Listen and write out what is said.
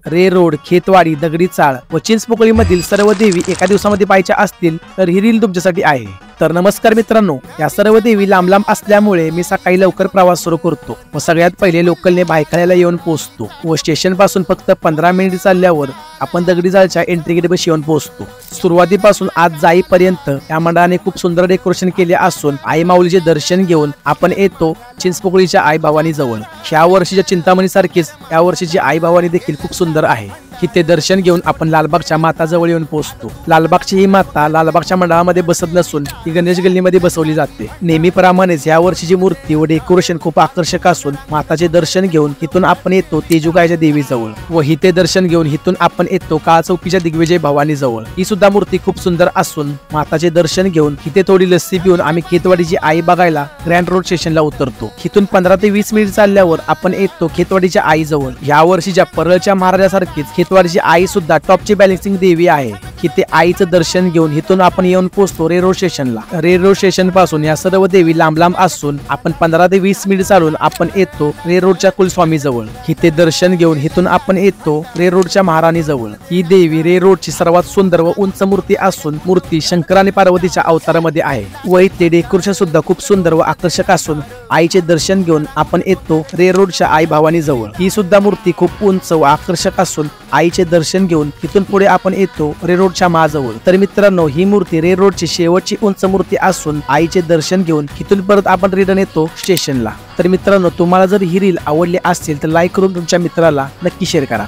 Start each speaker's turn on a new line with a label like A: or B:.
A: रे road, खेतवाडी, दगडी चाळ व चिंचपोकळीमधील सर्व देवी एका दिवसामध्ये पाहायच्या असतील तर ही रील तुमच्यासाठी आहे। तर नमस्कार मित्रांनो, या सर्व देवी लांब लांब असल्यामुळे मी सकाळी लवकर प्रवास सुरू करतो व सगळ्यात पहिले लोकलने भायखळ्याला येऊन पोहोचतो व स्टेशन पासून फक्त 15 मिनिट चालल्यावर आपण दगडी चाळच्या एंट्री गेट पाशी येऊन पोहोचतो। सुरुवातीपासून आज जाईपर्यंत या मंडळाने खूप सुंदर डेकोरेशन केले असून आई माऊलीचे दर्शन घेऊन आपण येतो चिंचपोकळीच्या आई भवानी जवळ। ह्या वर्षीच्या चिंतामणी सारखीच या वर्षीची आई भवानी देखील खूप सुंदर आहे। इथे दर्शन घेऊन आपण लालबागच्या माता जवळ येऊन पोहोचतो। लालबागची ही माता लालबागच्या मंडळामध्ये बसत नसून ती गणेश गल्लीमध्ये बसवली जाते। नेहमीप्रमाणेच या वर्षीची मूर्ती व डेकोरेशन खूप आकर्षक असून माताचे दर्शन घेऊन इथून आपण येतो तेजुगायच्या देवी जवळ व इथे दर्शन घेऊन इथून आपण येतो काळ चौकीच्या दिग्विजय भवानी जवळ। ही सुद्धा मूर्ती खूप सुंदर असून माताचे दर्शन घेऊन इथे थोडी लस्सी पिऊन आम्ही खेतवाडीची आई बघायला ग्रँड रोड स्टेशनला उतरतो। इथून 15 ते 20 मिनिट चालल्यावर आपण येतो खेतवाडीच्या आई जवळ। या वर्षीच्या परळच्या महाराजासारखीच खेतवाडीची आई सुद्धा टॉपची बॅलेन्सिंग देवी आहे। इथे आईचं दर्शन घेऊन इथून आपण येऊन पोहोचतो रे रोड स्टेशनला। रे रोड स्टेशन पासून या सर्व देवी लांब लांब असून आपण 15 ते 20 मिनिट चालून आपण येतो रे रोडच्या कुलस्वामी जवळ। इथे दर्शन घेऊन इथून आपण येतो रे रोडच्या महाराणी जवळ। ही देवी रे रोडची सर्वात सुंदर व उंच मूर्ती असून मूर्ती शंकर आणि पार्वतीच्या अवतारामध्ये आहे व इथे डेकोरेशन सुद्धा खूप सुंदर व आकर्षक असून आईचे दर्शन घेऊन आपण येतो रे रोडच्या आई भवानी जवळ। ही सुद्धा मूर्ती खूप उंच व आकर्षक असून आईचे दर्शन घेऊन तिथून पुढे आपण येतो रे रोडच्या माजवळ। तर मित्रांनो, ही मूर्ती रे रोडची शेवटची उंच मूर्ती असून आईचे दर्शन घेऊन तिथून परत आपण रिटर्न येतो स्टेशनला। तर मित्रांनो, तुम्हाला जर ही रील आवडली असेल तर लाईक करून तुमच्या मित्राला नक्की शेअर करा।